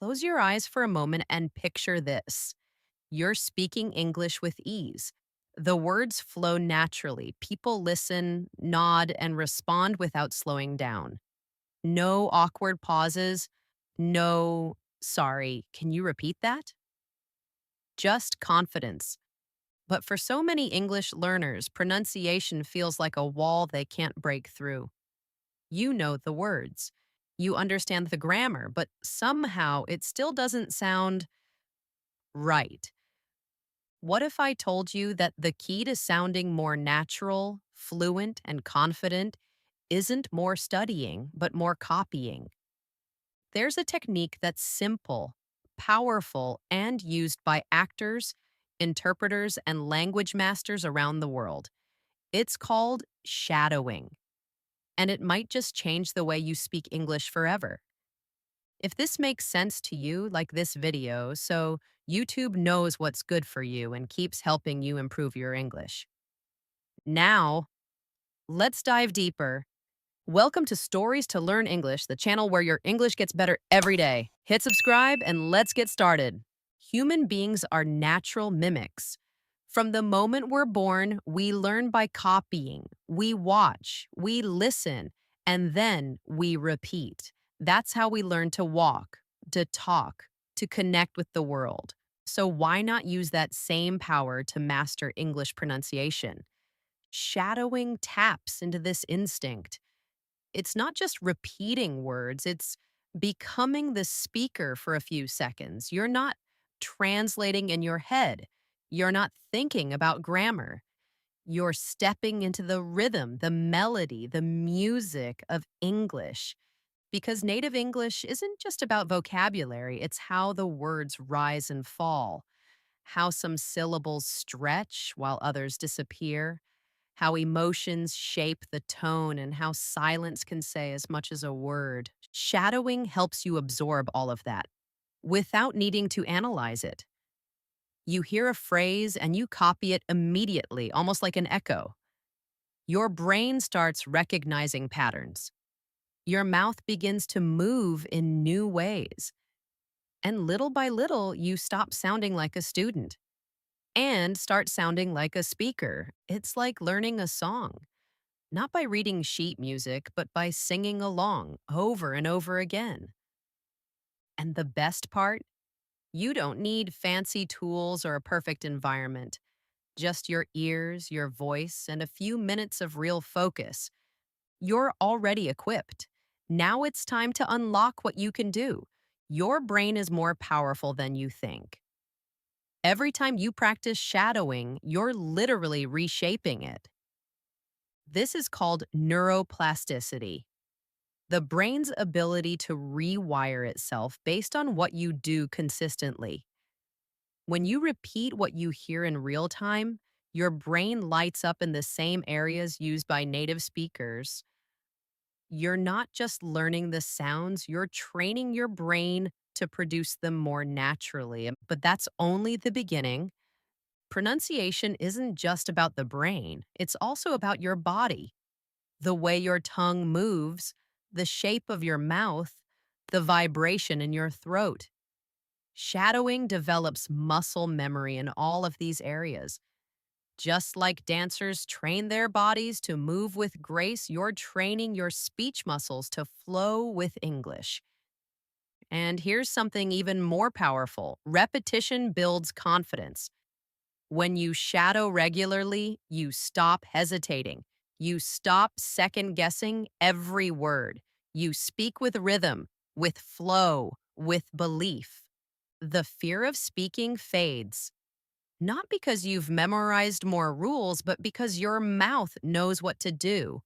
Close your eyes for a moment and picture this. You're speaking English with ease. The words flow naturally. People listen, nod, and respond without slowing down. No awkward pauses. No, sorry, can you repeat that? Just confidence. But for so many English learners, pronunciation feels like a wall they can't break through. You know the words. You understand the grammar, but somehow it still doesn't sound right. What if I told you that the key to sounding more natural, fluent, and confident isn't more studying, but more copying? There's a technique that's simple, powerful, and used by actors, interpreters, and language masters around the world. It's called shadowing, and it might just change the way you speak English forever. If this makes sense to you, like this video, so YouTube knows what's good for you and keeps helping you improve your English. Now, let's dive deeper. Welcome to Stories to Learn English, the channel where your English gets better every day. Hit subscribe and let's get started. Human beings are natural mimics. From the moment we're born, we learn by copying. We watch, we listen, and then we repeat. That's how we learn to walk, to talk, to connect with the world. So why not use that same power to master English pronunciation? Shadowing taps into this instinct. It's not just repeating words, it's becoming the speaker for a few seconds. You're not translating in your head. You're not thinking about grammar. You're stepping into the rhythm, the melody, the music of English. Because native English isn't just about vocabulary, it's how the words rise and fall, how some syllables stretch while others disappear, how emotions shape the tone, and how silence can say as much as a word. Shadowing helps you absorb all of that without needing to analyze it. You hear a phrase and you copy it immediately, almost like an echo. Your brain starts recognizing patterns. Your mouth begins to move in new ways. And little by little, you stop sounding like a student and start sounding like a speaker. It's like learning a song. Not by reading sheet music, but by singing along over and over again. And the best part? You don't need fancy tools or a perfect environment. Just your ears, your voice, and a few minutes of real focus. You're already equipped. Now it's time to unlock what you can do. Your brain is more powerful than you think. Every time you practice shadowing, you're literally reshaping it. This is called neuroplasticity, the brain's ability to rewire itself based on what you do consistently. When you repeat what you hear in real time, your brain lights up in the same areas used by native speakers. You're not just learning the sounds, you're training your brain to produce them more naturally. But that's only the beginning. Pronunciation isn't just about the brain, it's also about your body. The way your tongue moves, the shape of your mouth, the vibration in your throat. Shadowing develops muscle memory in all of these areas. Just like dancers train their bodies to move with grace, you're training your speech muscles to flow with English. And here's something even more powerful: repetition builds confidence. When you shadow regularly, you stop hesitating. You stop second guessing every word. You speak with rhythm, with flow, with belief. The fear of speaking fades, not because you've memorized more rules, but because your mouth knows what to do.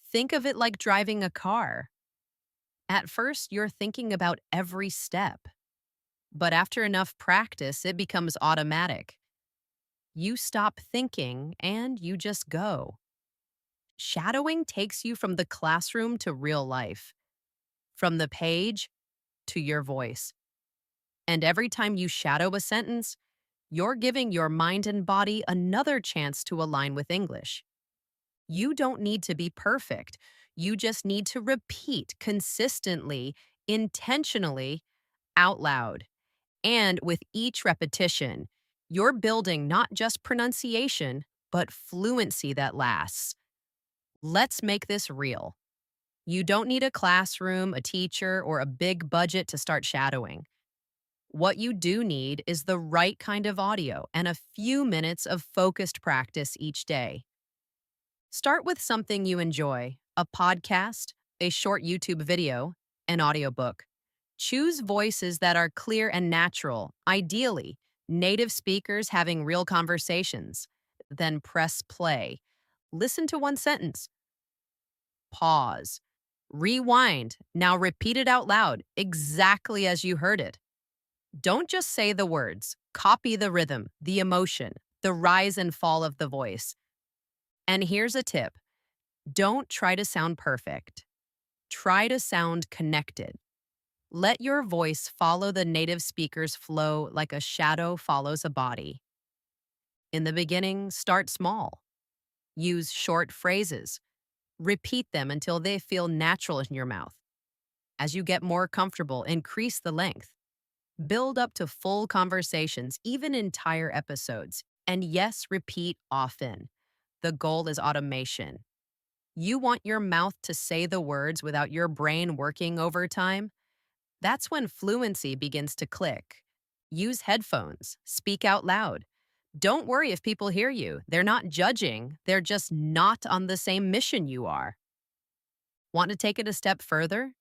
Think of it like driving a car. At first, you're thinking about every step, but after enough practice, it becomes automatic. You stop thinking and you just go. Shadowing takes you from the classroom to real life, from the page to your voice. And every time you shadow a sentence, you're giving your mind and body another chance to align with English. You don't need to be perfect. You just need to repeat consistently, intentionally, out loud. And with each repetition, you're building not just pronunciation, but fluency that lasts. Let's make this real. You don't need a classroom, a teacher, or a big budget to start shadowing. What you do need is the right kind of audio and a few minutes of focused practice each day. Start with something you enjoy: a podcast, a short YouTube video, an audiobook. Choose voices that are clear and natural, ideally, native speakers having real conversations. Then press play. Listen to one sentence. Pause. Rewind. Now repeat it out loud, exactly as you heard it. Don't just say the words, copy the rhythm, the emotion, the rise and fall of the voice. And here's a tip: don't try to sound perfect. Try to sound connected. Let your voice follow the native speaker's flow like a shadow follows a body. In the beginning, start small. Use short phrases. Repeat them until they feel natural in your mouth. As you get more comfortable, increase the length. Build up to full conversations, even entire episodes. And yes, repeat often. The goal is automation. You want your mouth to say the words without your brain working overtime? That's when fluency begins to click. Use headphones. Speak out loud. Don't worry if people hear you. They're not judging. They're just not on the same mission you are. Want to take it a step further?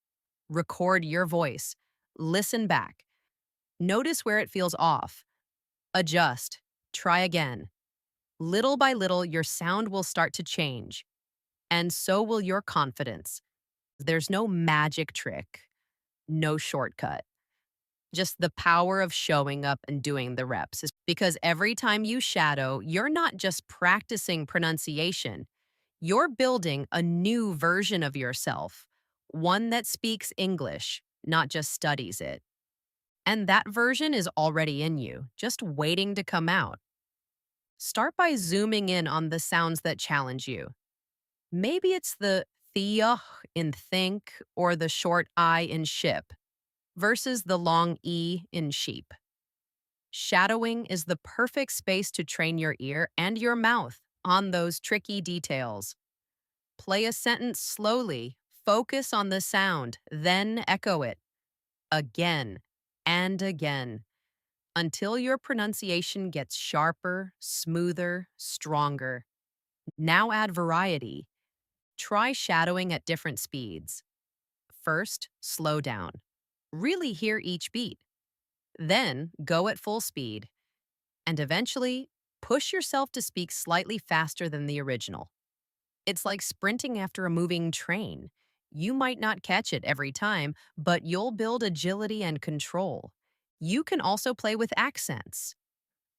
Record your voice. Listen back. Notice where it feels off. Adjust. Try again. Little by little, your sound will start to change, and so will your confidence. There's no magic trick, no shortcut. Just the power of showing up and doing the reps. Because every time you shadow, you're not just practicing pronunciation, you're building a new version of yourself, one that speaks English, not just studies it. And that version is already in you, just waiting to come out. Start by zooming in on the sounds that challenge you. Maybe it's the th in think or the short I in ship versus the long E in sheep. Shadowing is the perfect space to train your ear and your mouth on those tricky details. Play a sentence slowly, focus on the sound, then echo it again and again until your pronunciation gets sharper, smoother, stronger. Now add variety. Try shadowing at different speeds. First, slow down. Really hear each beat. Then, go at full speed. And eventually, push yourself to speak slightly faster than the original. It's like sprinting after a moving train. You might not catch it every time, but you'll build agility and control. You can also play with accents: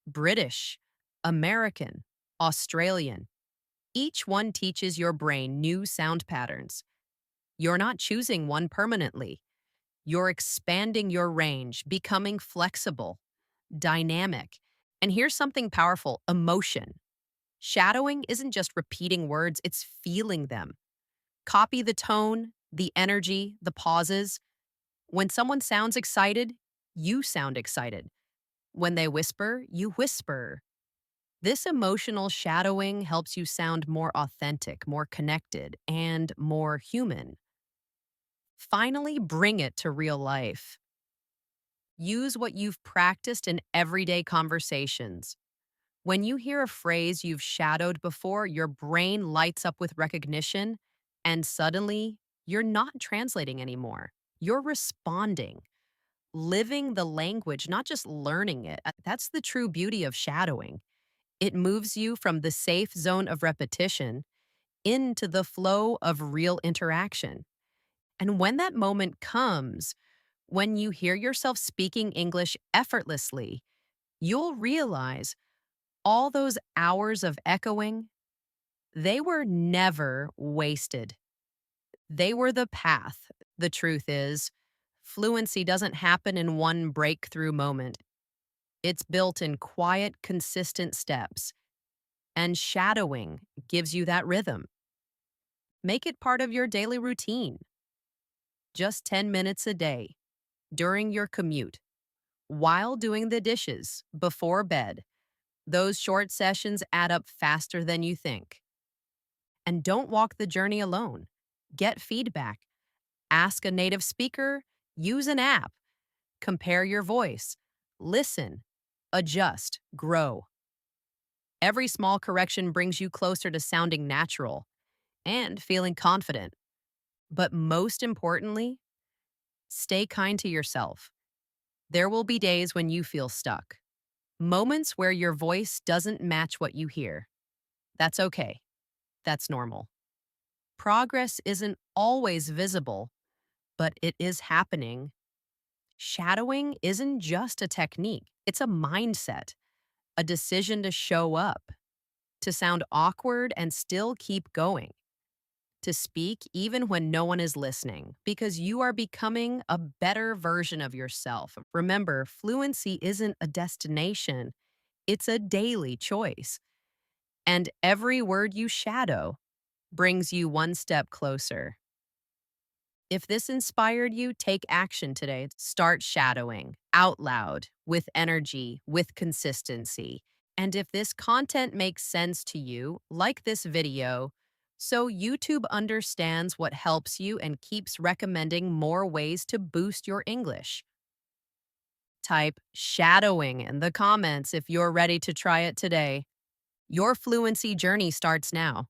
British, American, Australian. Each one teaches your brain new sound patterns. You're not choosing one permanently. You're expanding your range, becoming flexible, dynamic. And here's something powerful: emotion. Shadowing isn't just repeating words, it's feeling them. Copy the tone, the energy, the pauses. When someone sounds excited, you sound excited. When they whisper, you whisper. This emotional shadowing helps you sound more authentic, more connected, and more human. Finally, bring it to real life. Use what you've practiced in everyday conversations. When you hear a phrase you've shadowed before, your brain lights up with recognition, and suddenly, you're not translating anymore. You're responding, living the language, not just learning it. That's the true beauty of shadowing. It moves you from the safe zone of repetition into the flow of real interaction. And when that moment comes, when you hear yourself speaking English effortlessly, you'll realize all those hours of echoing, they were never wasted. They were the path. The truth is, fluency doesn't happen in one breakthrough moment. It's built in quiet, consistent steps. And shadowing gives you that rhythm. Make it part of your daily routine. Just 10 minutes a day. during your commute, while doing the dishes, before bed. Those short sessions add up faster than you think. And don't walk the journey alone. Get feedback. Ask a native speaker, use an app, compare your voice, listen, adjust, grow. Every small correction brings you closer to sounding natural and feeling confident. But most importantly, stay kind to yourself. There will be days when you feel stuck, moments where your voice doesn't match what you hear. That's okay. That's normal. Progress isn't always visible, but it is happening. Shadowing isn't just a technique, it's a mindset, a decision to show up, to sound awkward and still keep going, to speak even when no one is listening, because you are becoming a better version of yourself. Remember, fluency isn't a destination, it's a daily choice. And every word you shadow brings you one step closer. If this inspired you, take action today. Start shadowing out loud, with energy, with consistency. And if this content makes sense to you, like this video so YouTube understands what helps you and keeps recommending more ways to boost your English. Type shadowing in the comments if you're ready to try it today. Your fluency journey starts now.